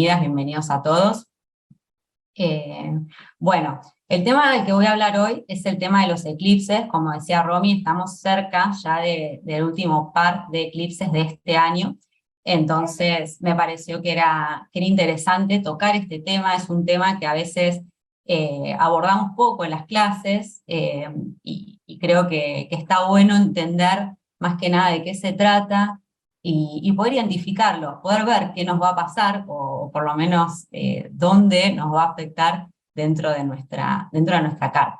bienvenidas, bienvenidos a todos. Bueno, el tema del que voy a hablar hoy es el tema de los eclipses. Como decía Romy, estamos cerca ya del último par de eclipses de este año, entonces me pareció que era interesante tocar este tema. Es un tema que a veces abordamos poco en las clases, y creo que está bueno entender más que nada de qué se trata, y poder identificarlo, poder ver qué nos va a pasar, o por lo menos dónde nos va a afectar dentro de nuestra carta.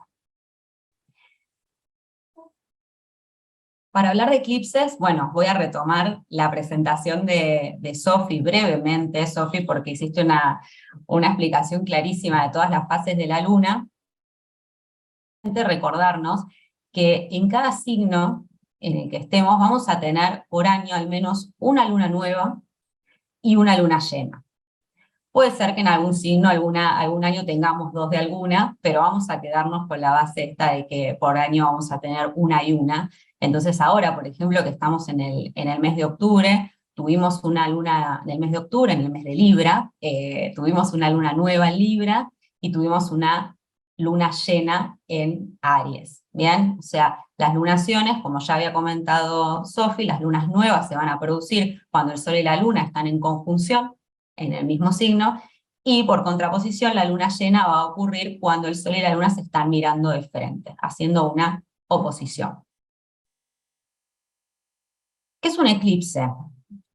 Para hablar de eclipses, bueno, voy a retomar la presentación de Sofi brevemente, Sofi, porque hiciste una explicación clarísima de todas las fases de la luna. Recordarnos que en cada signo en el que estemos vamos a tener por año al menos una luna nueva y una luna llena. Puede ser que en algún signo, algún año tengamos dos de alguna, pero vamos a quedarnos con la base esta de que por año vamos a tener una y una. Entonces ahora, por ejemplo, que estamos en el mes de octubre, tuvimos una luna en el mes de octubre, en el mes de Libra, tuvimos una luna nueva en Libra, y tuvimos una luna llena en Aries. ¿Bien? O sea, las lunaciones, como ya había comentado Sofi, las lunas nuevas se van a producir cuando el Sol y la Luna están en conjunción, en el mismo signo, y por contraposición la luna llena va a ocurrir cuando el Sol y la Luna se están mirando de frente, haciendo una oposición. ¿Qué es un eclipse?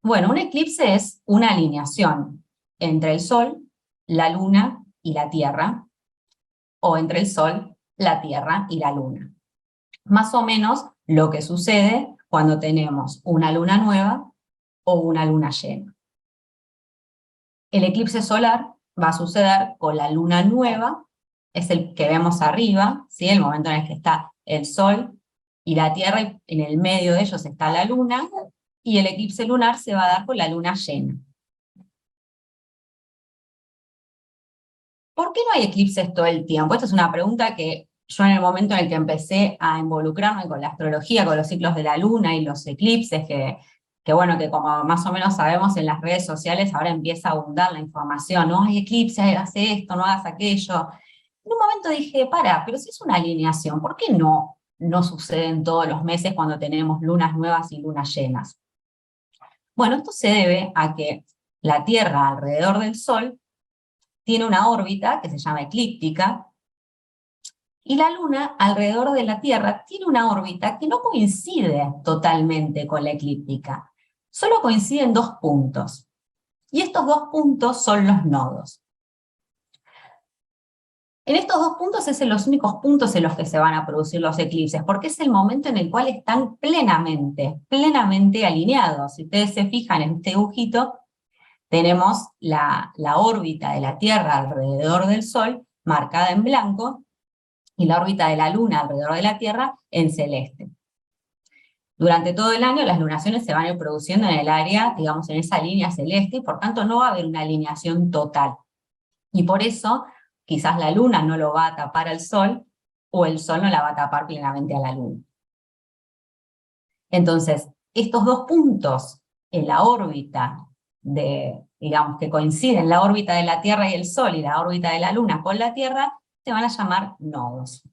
Bueno, un eclipse es una alineación entre el Sol, la Luna y la Tierra, o entre el Sol, la Tierra y la Luna. Más o menos lo que sucede cuando tenemos una luna nueva o una luna llena. El eclipse solar va a suceder con la luna nueva, es el que vemos arriba, ¿sí? El momento en el que está el Sol y la Tierra, y en el medio de ellos está la luna, y el eclipse lunar se va a dar con la luna llena. ¿Por qué no hay eclipses todo el tiempo? Esta es una pregunta que yo, en el momento en el que empecé a involucrarme con la astrología, con los ciclos de la luna y los eclipses, que bueno, que como más o menos sabemos en las redes sociales, ahora empieza a abundar la información, no hay eclipses, hagas esto, no hagas aquello. En un momento dije, pero si es una alineación, ¿por qué no suceden todos los meses cuando tenemos lunas nuevas y lunas llenas? Bueno, esto se debe a que la Tierra alrededor del Sol tiene una órbita que se llama eclíptica, y la Luna alrededor de la Tierra tiene una órbita que no coincide totalmente con la eclíptica, solo coinciden dos puntos, y estos dos puntos son los nodos. En estos dos puntos es en los únicos puntos en los que se van a producir los eclipses, porque es el momento en el cual están plenamente alineados. Si ustedes se fijan en este dibujito, tenemos la órbita de la Tierra alrededor del Sol marcada en blanco, y la órbita de la Luna alrededor de la Tierra en celeste. Durante todo el año las lunaciones se van a ir produciendo en el área, digamos, en esa línea celeste, y por tanto no va a haber una alineación total. Y por eso quizás la Luna no lo va a tapar al Sol, o el Sol no la va a tapar plenamente a la Luna. Entonces, estos dos puntos en la órbita digamos, que coinciden, la órbita de la Tierra y el Sol, y la órbita de la Luna con la Tierra, se van a llamar nodos.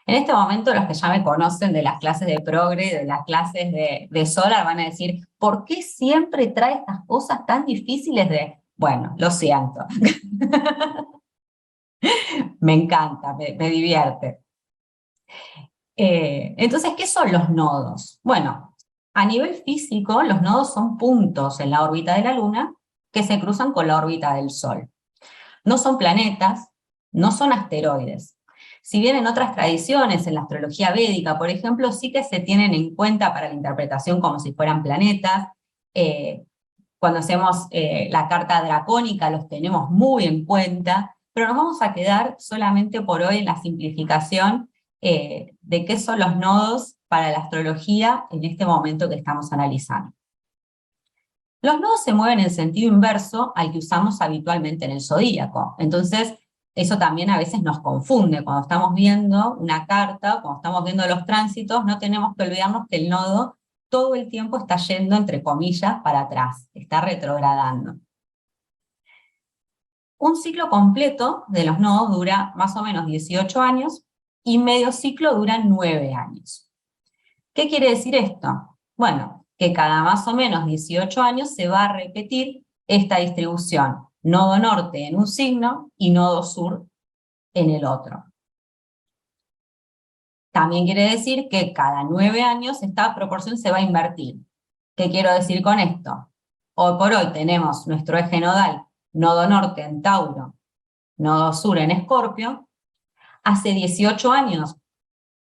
En este momento, los que ya me conocen de las clases de progre, de las clases de solar, van a decir, ¿por qué siempre trae estas cosas tan difíciles de...? Bueno, lo siento. Me encanta, me divierte. Entonces, ¿qué son los nodos? Bueno, a nivel físico, los nodos son puntos en la órbita de la Luna que se cruzan con la órbita del Sol. No son planetas, no son asteroides. Si bien en otras tradiciones, en la astrología védica, por ejemplo, sí que se tienen en cuenta para la interpretación como si fueran planetas. Cuando hacemos la carta dracónica los tenemos muy en cuenta, pero nos vamos a quedar solamente por hoy en la simplificación de qué son los nodos para la astrología en este momento que estamos analizando. Los nodos se mueven en sentido inverso al que usamos habitualmente en el zodíaco. Entonces, eso también a veces nos confunde. Cuando estamos viendo una carta, cuando estamos viendo los tránsitos, no tenemos que olvidarnos que el nodo todo el tiempo está yendo, entre comillas, para atrás, está retrogradando. Un ciclo completo de los nodos dura más o menos 18 años y medio ciclo dura 9 años. ¿Qué quiere decir esto? Bueno, que cada más o menos 18 años se va a repetir esta distribución, nodo norte en un signo y nodo sur en el otro. También quiere decir que cada 9 años esta proporción se va a invertir. ¿Qué quiero decir con esto? Hoy por hoy tenemos nuestro eje nodal, nodo norte en Tauro, nodo sur en Escorpio. Hace 18 años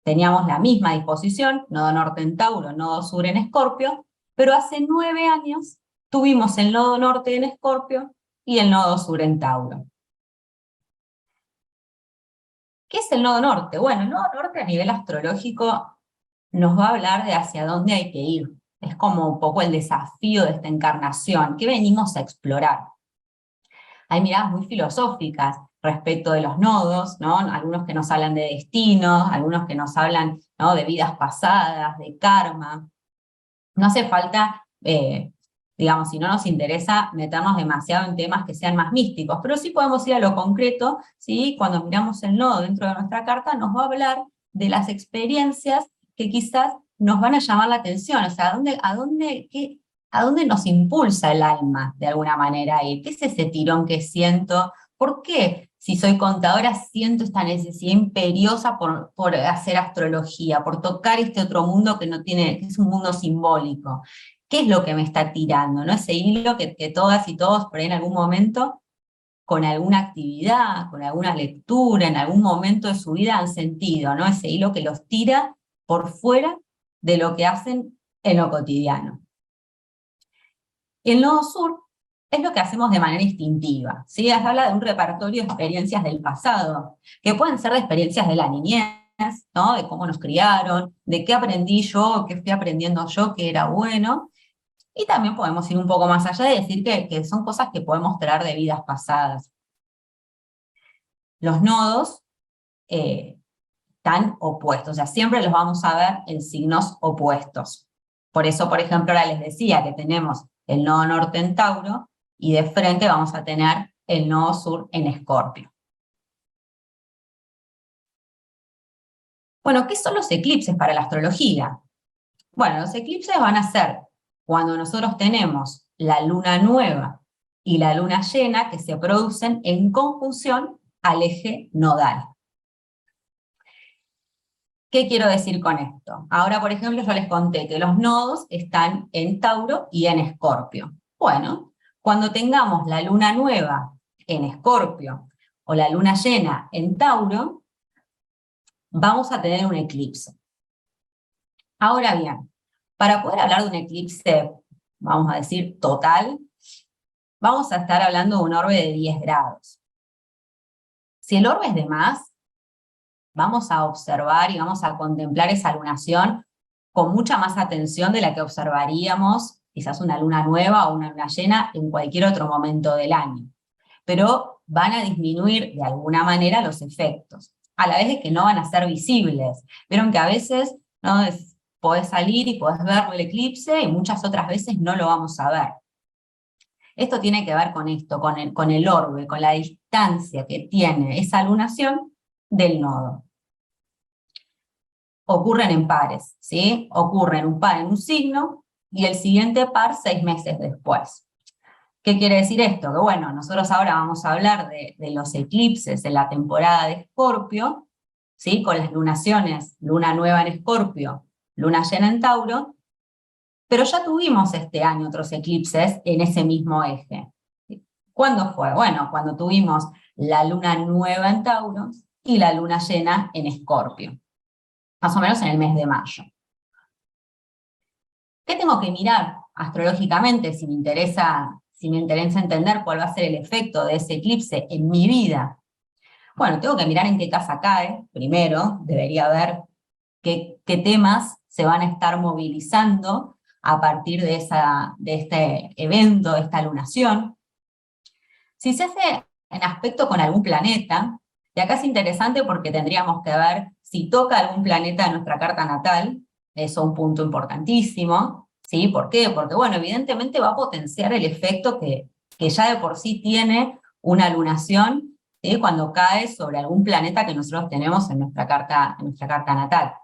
teníamos la misma disposición, nodo norte en Tauro, nodo sur en Escorpio, pero hace 9 años tuvimos el nodo norte en Escorpio y el nodo sur en Tauro. ¿Qué es el nodo norte? Bueno, el nodo norte a nivel astrológico nos va a hablar de hacia dónde hay que ir. Es como un poco el desafío de esta encarnación, ¿qué venimos a explorar? Hay miradas muy filosóficas respecto de los nodos, ¿no? Algunos que nos hablan de destino, algunos que nos hablan, ¿no?, de vidas pasadas, de karma. No hace falta, digamos, si no nos interesa meternos demasiado en temas que sean más místicos, pero sí podemos ir a lo concreto, ¿sí? Cuando miramos el nodo dentro de nuestra carta, nos va a hablar de las experiencias que quizás nos van a llamar la atención, o sea, ¿a dónde nos impulsa el alma de alguna manera a ir? ¿Qué es ese tirón que siento? ¿Por qué, si soy contadora, siento esta necesidad imperiosa por hacer astrología, por tocar este otro mundo que no tiene, que es un mundo simbólico? ¿Qué es lo que me está tirando? ¿No? Ese hilo que todas y todos por ahí en algún momento, con alguna actividad, con alguna lectura, en algún momento de su vida han sentido, ¿no? Ese hilo que los tira por fuera de lo que hacen en lo cotidiano. Y el nodo sur es lo que hacemos de manera instintiva, ¿sí? Habla de un repertorio de experiencias del pasado, que pueden ser de experiencias de la niñez, ¿no? De cómo nos criaron, de qué aprendí yo, qué fui aprendiendo yo que era bueno, y también podemos ir un poco más allá y decir que son cosas que podemos traer de vidas pasadas. Los nodos están opuestos, o sea, siempre los vamos a ver en signos opuestos. Por eso, por ejemplo, ahora les decía que tenemos el nodo norte en Tauro, y de frente vamos a tener el nodo sur en Escorpio. Bueno, ¿qué son los eclipses para la astrología? Bueno, los eclipses van a ser cuando nosotros tenemos la luna nueva y la luna llena que se producen en conjunción al eje nodal. ¿Qué quiero decir con esto? Ahora, por ejemplo, yo les conté que los nodos están en Tauro y en Escorpio. Bueno, cuando tengamos la luna nueva en Escorpio o la luna llena en Tauro, vamos a tener un eclipse. Ahora bien, para poder hablar de un eclipse, vamos a decir, total, vamos a estar hablando de un orbe de 10 grados. Si el orbe es de más, vamos a observar y vamos a contemplar esa lunación con mucha más atención de la que observaríamos quizás una luna nueva o una luna llena en cualquier otro momento del año. Pero van a disminuir de alguna manera los efectos, a la vez de que no van a ser visibles. Vieron que a veces, ¿no?, podés salir y podés ver el eclipse y muchas otras veces no lo vamos a ver. Esto tiene que ver con esto, con el orbe, con la distancia que tiene esa lunación del nodo. Ocurren en pares, ¿sí? Ocurren un par en un signo y el siguiente par 6 meses después. ¿Qué quiere decir esto? Que bueno, nosotros ahora vamos a hablar de los eclipses en la temporada de Escorpio, ¿sí?, con las lunaciones, luna nueva en Escorpio, luna llena en Tauro, pero ya tuvimos este año otros eclipses en ese mismo eje. ¿Cuándo fue? Bueno, cuando tuvimos la luna nueva en Tauro y la luna llena en Escorpio, más o menos en el mes de mayo. ¿Qué tengo que mirar astrológicamente si me interesa entender cuál va a ser el efecto de ese eclipse en mi vida? Bueno, tengo que mirar en qué casa cae, primero, debería ver qué temas se van a estar movilizando a partir de este evento, de esta lunación. Si se hace en aspecto con algún planeta, y acá es interesante porque tendríamos que ver si toca algún planeta en nuestra carta natal, eso es un punto importantísimo, ¿sí? ¿Por qué? Porque, bueno, evidentemente va a potenciar el efecto que ya de por sí tiene una lunación, ¿sí? Cuando cae sobre algún planeta que nosotros tenemos en nuestra carta natal.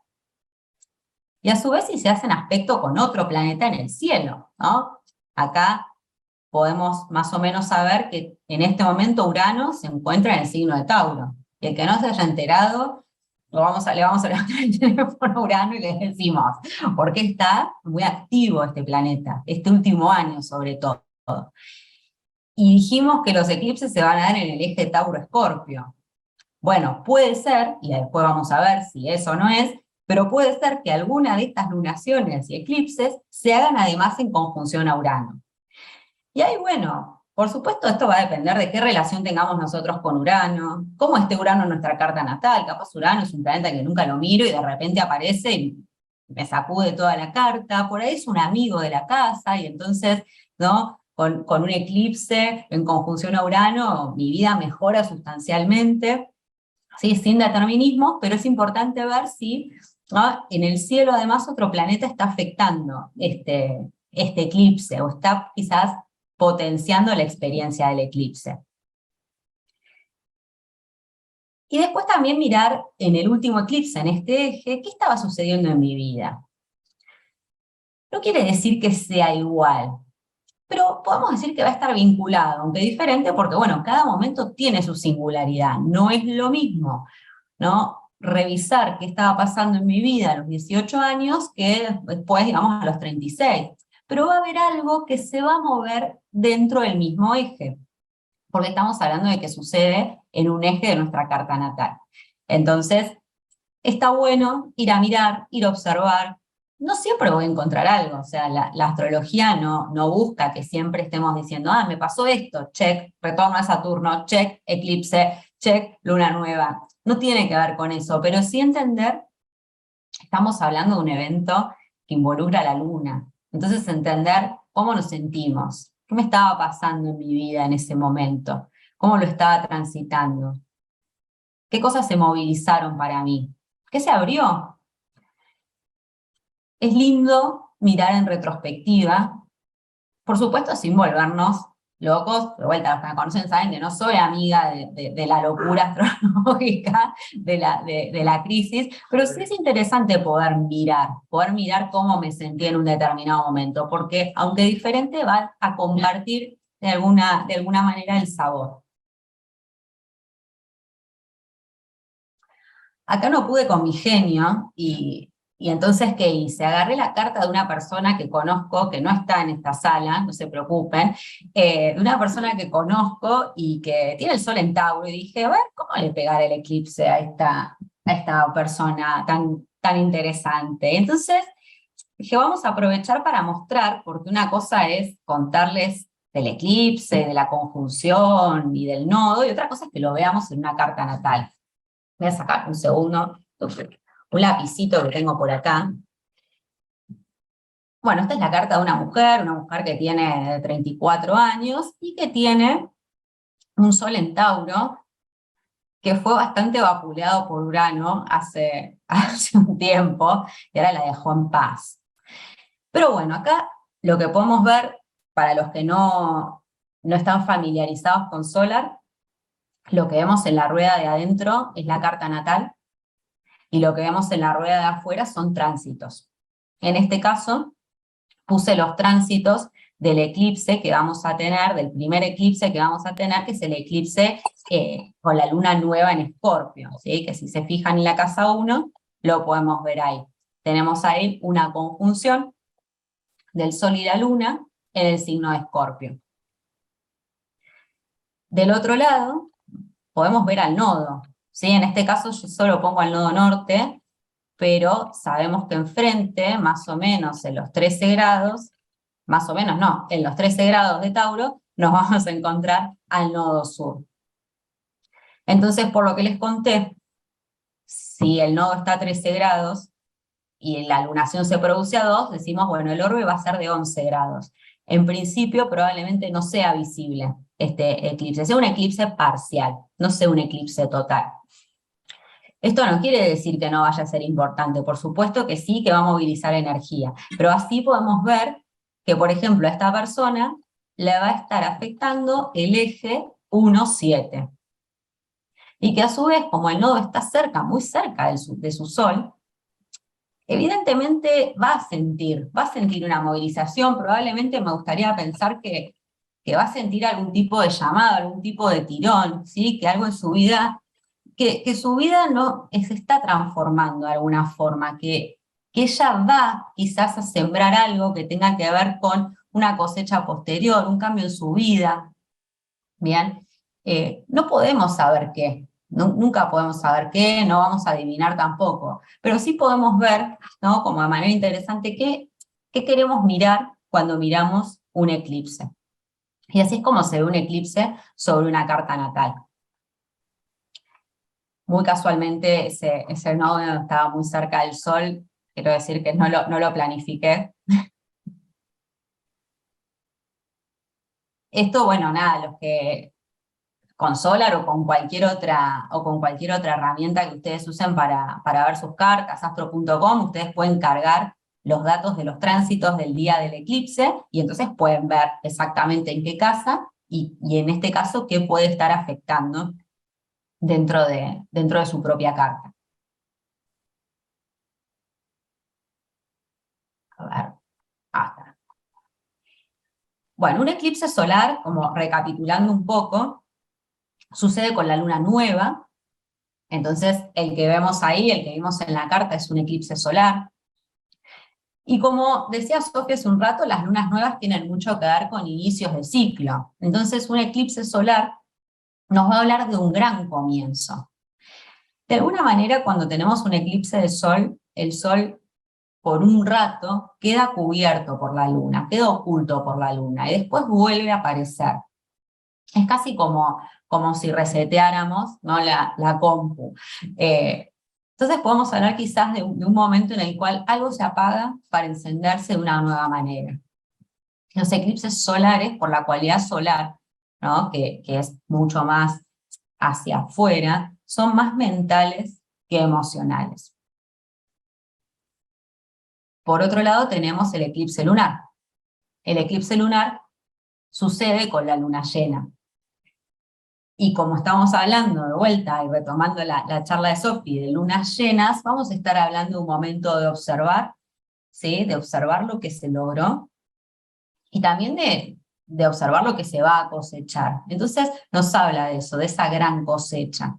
Y a su vez si se hacen aspecto con otro planeta en el cielo, ¿no? Acá podemos más o menos saber que en este momento Urano se encuentra en el signo de Tauro. Y el que no se haya enterado, le vamos a levantar el teléfono a Urano y le decimos, porque está muy activo este planeta, este último año sobre todo. Y dijimos que los eclipses se van a dar en el eje Tauro-Escorpio. Bueno, puede ser, y después vamos a ver si eso no es, pero puede ser que alguna de estas lunaciones y eclipses se hagan además en conjunción a Urano. Y ahí, bueno, por supuesto esto va a depender de qué relación tengamos nosotros con Urano, cómo esté Urano en nuestra carta natal. Capaz Urano es un planeta que nunca lo miro y de repente aparece y me sacude toda la carta. Por ahí es un amigo de la casa y entonces, ¿no? Con un eclipse en conjunción a Urano, mi vida mejora sustancialmente, ¿sí? Sin determinismo, pero es importante ver si, ¿no?, en el cielo además otro planeta está afectando este eclipse o está quizás potenciando la experiencia del eclipse. Y después también mirar en el último eclipse, en este eje, qué estaba sucediendo en mi vida. No quiere decir que sea igual, pero podemos decir que va a estar vinculado, aunque diferente, porque bueno, cada momento tiene su singularidad, no es lo mismo, ¿no? Revisar qué estaba pasando en mi vida a los 18 años que después, digamos, a los 36. Pero va a haber algo que se va a mover dentro del mismo eje, porque estamos hablando de que sucede en un eje de nuestra carta natal. Entonces, está bueno ir a mirar, ir a observar. No siempre voy a encontrar algo, o sea, la astrología no busca que siempre estemos diciendo, ah, me pasó esto, check, retorno a Saturno, check, eclipse, check, luna nueva. No tiene que ver con eso, pero sí entender, estamos hablando de un evento que involucra a la luna. Entonces entender cómo nos sentimos, qué me estaba pasando en mi vida en ese momento, cómo lo estaba transitando, qué cosas se movilizaron para mí, qué se abrió. Es lindo mirar en retrospectiva, por supuesto sin volvernos locos. De vuelta, los que me conocen saben que no soy amiga de la locura astrológica, de la crisis, pero sí es interesante poder mirar cómo me sentí en un determinado momento, porque aunque diferente va a compartir de alguna manera el sabor. Acá no pude con mi genio y entonces, ¿qué hice? Agarré la carta de una persona que conozco, que no está en esta sala, no se preocupen, de una persona que conozco y que tiene el sol en Tauro, y dije, a ver, ¿cómo le pegar el eclipse a esta persona tan interesante? Entonces, dije, vamos a aprovechar para mostrar, porque una cosa es contarles del eclipse, de la conjunción y del nodo, y otra cosa es que lo veamos en una carta natal. Voy a sacar un segundo, un lapicito que tengo por acá. Bueno, esta es la carta de una mujer que tiene 34 años y que tiene un sol en Tauro, que fue bastante vapuleado por Urano hace un tiempo, y ahora la dejó en paz. Pero bueno, acá lo que podemos ver, para los que no están familiarizados con Solar, lo que vemos en la rueda de adentro es la carta natal, y lo que vemos en la rueda de afuera son tránsitos. En este caso, puse los tránsitos del eclipse que vamos a tener, del primer eclipse que vamos a tener, que es el eclipse con la luna nueva en Escorpio, ¿sí? Que si se fijan en la casa 1, lo podemos ver ahí. Tenemos ahí una conjunción del Sol y la Luna en el signo de Escorpio. Del otro lado, podemos ver al nodo, ¿sí? En este caso yo solo pongo al nodo norte, pero sabemos que enfrente, más o menos en los 13 grados, más o menos no, en los 13 grados de Tauro, nos vamos a encontrar al nodo sur. Entonces, por lo que les conté, si el nodo está a 13 grados y la lunación se produce a 2, decimos, bueno, el orbe va a ser de 11 grados. En principio, probablemente no sea visible este eclipse, sea un eclipse parcial, no sea un eclipse total. Esto no quiere decir que no vaya a ser importante, por supuesto que sí, que va a movilizar energía, pero así podemos ver que, por ejemplo, a esta persona le va a estar afectando el eje 1, 7. Y que a su vez, como el nodo está cerca, muy cerca de su Sol, evidentemente va a sentir una movilización, probablemente me gustaría pensar que va a sentir algún tipo de llamado, algún tipo de tirón, ¿sí? Que algo en su vida, que su vida no se está transformando de alguna forma, que ella va quizás a sembrar algo que tenga que ver con una cosecha posterior, un cambio en su vida, ¿bien? No podemos saber qué, nunca podemos saber qué, no vamos a adivinar tampoco, pero sí podemos ver, ¿no? Como de manera interesante, qué queremos mirar cuando miramos un eclipse. Y así es como se ve un eclipse sobre una carta natal. Muy casualmente ese nodo estaba muy cerca del Sol, quiero decir que no lo planifiqué. Esto, bueno, nada, los que con Solar o con cualquier otra herramienta que ustedes usen para ver sus cartas, astro.com, ustedes pueden cargar los datos de los tránsitos del día del eclipse y entonces pueden ver exactamente en qué casa y en este caso qué puede estar afectando dentro de su propia carta. A ver, acá. Bueno, un eclipse solar, como recapitulando un poco, sucede con la luna nueva. Entonces, el que vemos ahí, el que vimos en la carta, es un eclipse solar. Y como decía Sofía hace un rato, las lunas nuevas tienen mucho que ver con inicios de ciclo. Entonces, un eclipse solar nos va a hablar de un gran comienzo. De alguna manera, cuando tenemos un eclipse de sol, el sol por un rato queda cubierto por la luna, queda oculto por la luna, y después vuelve a aparecer. Es casi como si reseteáramos, ¿no? la compu. Entonces podemos hablar quizás de un momento en el cual algo se apaga para encenderse de una nueva manera. Los eclipses solares, por la cualidad solar, ¿no? que es mucho más hacia afuera, son más mentales que emocionales. Por otro lado tenemos el eclipse lunar. El eclipse lunar sucede con la luna llena. Y como estamos hablando de vuelta y retomando la charla de Sophie de lunas llenas, vamos a estar hablando de un momento de observar, ¿sí? De observar lo que se logró y también de observar lo que se va a cosechar. Entonces nos habla de eso, de esa gran cosecha.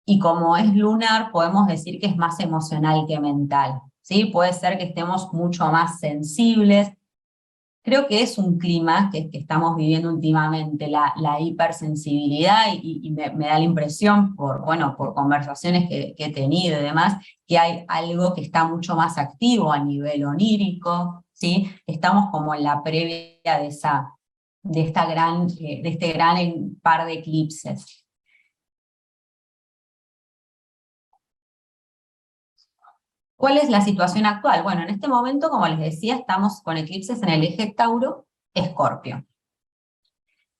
Y como es lunar, podemos decir que es más emocional que mental, ¿sí? Puede ser que estemos mucho más sensibles. Creo que es un clima que estamos viviendo últimamente, la hipersensibilidad, y me da la impresión, por conversaciones que he tenido y demás, que hay algo que está mucho más activo a nivel onírico, ¿sí? Estamos como en la previa de este gran par de eclipses. ¿Cuál es la situación actual? Bueno, en este momento, como les decía, estamos con eclipses en el eje Tauro-Escorpio.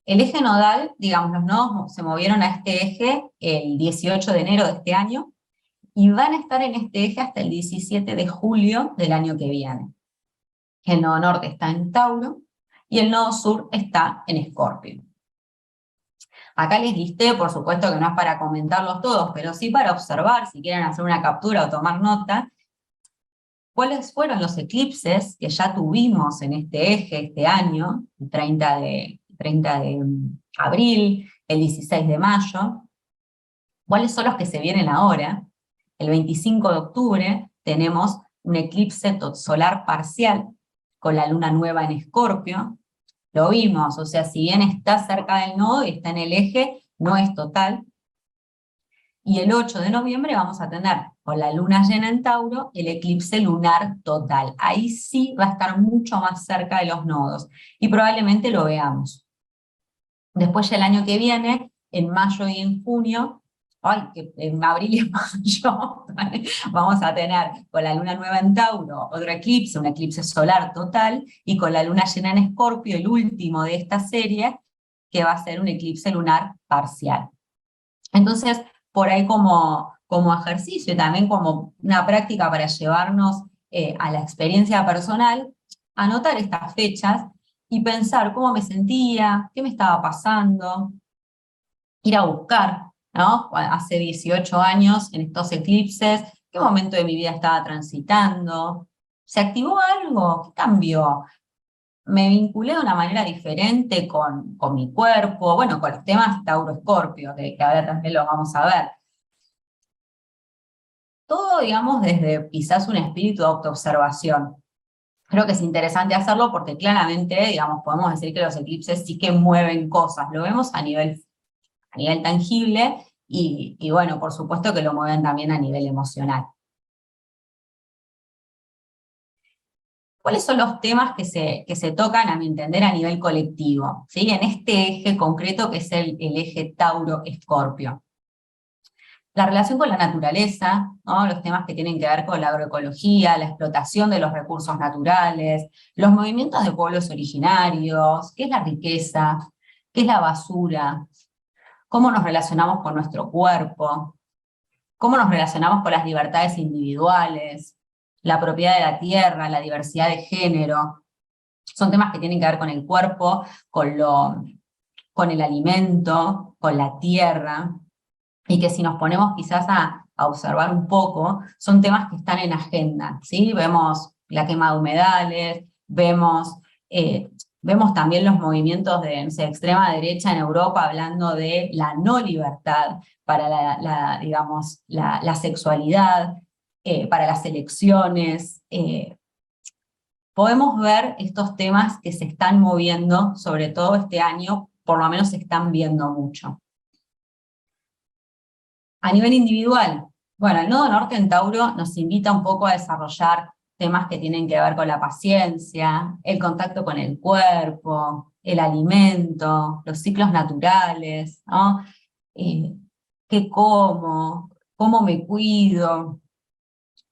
El eje nodal, digamos, los nodos se movieron a este eje el 18 de enero de este año y van a estar en este eje hasta el 17 de julio del año que viene. El nodo norte está en Tauro y el nodo sur está en Escorpio. Acá les listé, por supuesto que no es para comentarlos todos, pero sí para observar, si quieren hacer una captura o tomar nota, cuáles fueron los eclipses que ya tuvimos en este eje este año, el 30 de abril, el 16 de mayo, cuáles son los que se vienen ahora. El 25 de octubre tenemos un eclipse solar parcial con la luna nueva en Escorpio. Lo vimos, o sea, si bien está cerca del nodo y está en el eje, no es total. Y el 8 de noviembre vamos a tener, con la luna llena en Tauro, el eclipse lunar total. Ahí sí va a estar mucho más cerca de los nodos, y probablemente lo veamos. Después ya el año que viene, en mayo y en junio, en abril y en mayo, vamos a tener con la luna nueva en Tauro otro eclipse, un eclipse solar total, y con la luna llena en Escorpio, el último de esta serie, que va a ser un eclipse lunar parcial. Entonces, por ahí como ejercicio y también como una práctica para llevarnos a la experiencia personal, anotar estas fechas y pensar cómo me sentía, qué me estaba pasando, ir a buscar, ¿no? Hace 18 años, en estos eclipses, qué momento de mi vida estaba transitando, ¿se activó algo? ¿Qué cambió? Me vinculé de una manera diferente con mi cuerpo, bueno, con los temas Tauro-Escorpio, que ahora también lo vamos a ver. Todo, digamos, desde quizás un espíritu de autoobservación. Creo que es interesante hacerlo porque claramente, digamos, podemos decir que los eclipses sí que mueven cosas, lo vemos a nivel tangible y bueno, por supuesto que lo mueven también a nivel emocional. ¿Cuáles son los temas que se tocan, a mi entender, a nivel colectivo? ¿Sí? En este eje concreto que es el eje Tauro-Escorpio. La relación con la naturaleza, ¿no? Los temas que tienen que ver con la agroecología, la explotación de los recursos naturales, los movimientos de pueblos originarios, qué es la riqueza, qué es la basura, cómo nos relacionamos con nuestro cuerpo, cómo nos relacionamos con las libertades individuales, la propiedad de la tierra, la diversidad de género. Son temas que tienen que ver con el cuerpo, con el alimento, con la tierra, y que si nos ponemos quizás a observar un poco, son temas que están en agenda, ¿sí? Vemos la quema de humedales, vemos también los movimientos de no sé, extrema derecha en Europa hablando de la no libertad para digamos, la sexualidad, para las elecciones. Podemos ver estos temas que se están moviendo, sobre todo este año, por lo menos se están viendo mucho. A nivel individual, bueno, el nodo norte en Tauro nos invita un poco a desarrollar temas que tienen que ver con la paciencia, el contacto con el cuerpo, el alimento, los ciclos naturales, ¿no? ¿Qué como? ¿Cómo me cuido?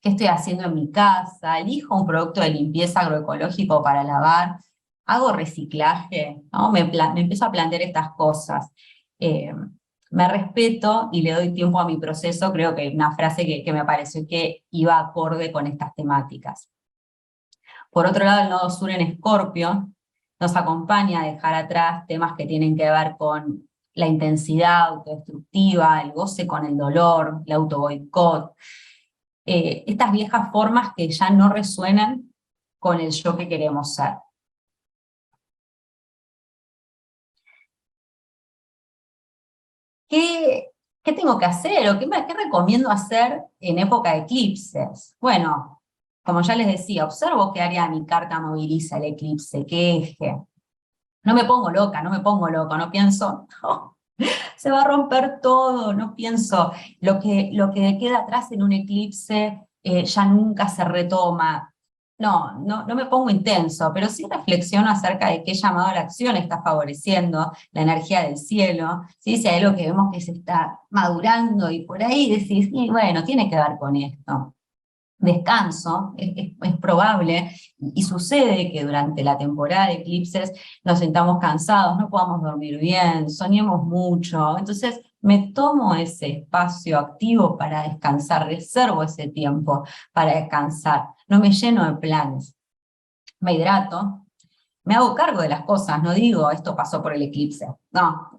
¿Qué estoy haciendo en mi casa? ¿Elijo un producto de limpieza agroecológico para lavar? ¿Hago reciclaje? ¿No? Me empiezo a plantear estas cosas. Eh, Me respeto y le doy tiempo a mi proceso, creo que una frase que me pareció que iba acorde con estas temáticas. Por otro lado, el nodo sur en Escorpio nos acompaña a dejar atrás temas que tienen que ver con la intensidad autodestructiva, el goce con el dolor, el autoboicot, estas viejas formas que ya no resuenan con el yo que queremos ser. ¿Qué tengo que hacer o qué recomiendo hacer en época de eclipses? Bueno, como ya les decía, observo qué área de mi carta moviliza el eclipse, qué eje. No me pongo loca, no me pongo loco, no pienso, "Oh, se va a romper todo", no pienso, lo que queda atrás en un eclipse ya nunca se retoma. No me pongo intenso, pero sí reflexiono acerca de qué llamado a la acción está favoreciendo la energía del cielo, ¿sí? Si hay algo que vemos que se está madurando y por ahí decís, y bueno, tiene que ver con esto. Descanso, es probable, y sucede que durante la temporada de eclipses nos sentamos cansados, no podamos dormir bien, soñemos mucho, entonces me tomo ese espacio activo para descansar, reservo ese tiempo para descansar, no me lleno de planes, me hidrato, me hago cargo de las cosas, no digo esto pasó por el eclipse, no,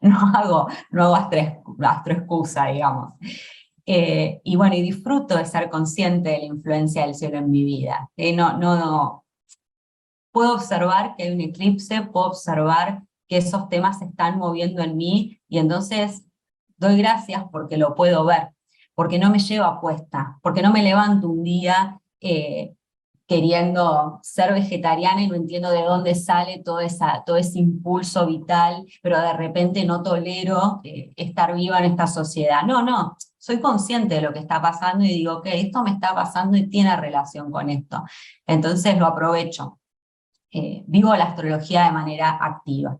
no hago astroexcusa, digamos. Y bueno, y disfruto de ser consciente de la influencia del cielo en mi vida. No, puedo observar que hay un eclipse, puedo observar que esos temas se están moviendo en mí, y entonces doy gracias porque lo puedo ver, porque no me llevo a cuesta, porque no me levanto un día queriendo ser vegetariana y no entiendo de dónde sale todo ese impulso vital, pero de repente no tolero estar viva en esta sociedad. No, soy consciente de lo que está pasando y digo, ok, esto me está pasando y tiene relación con esto. Entonces lo aprovecho. Vivo la astrología de manera activa.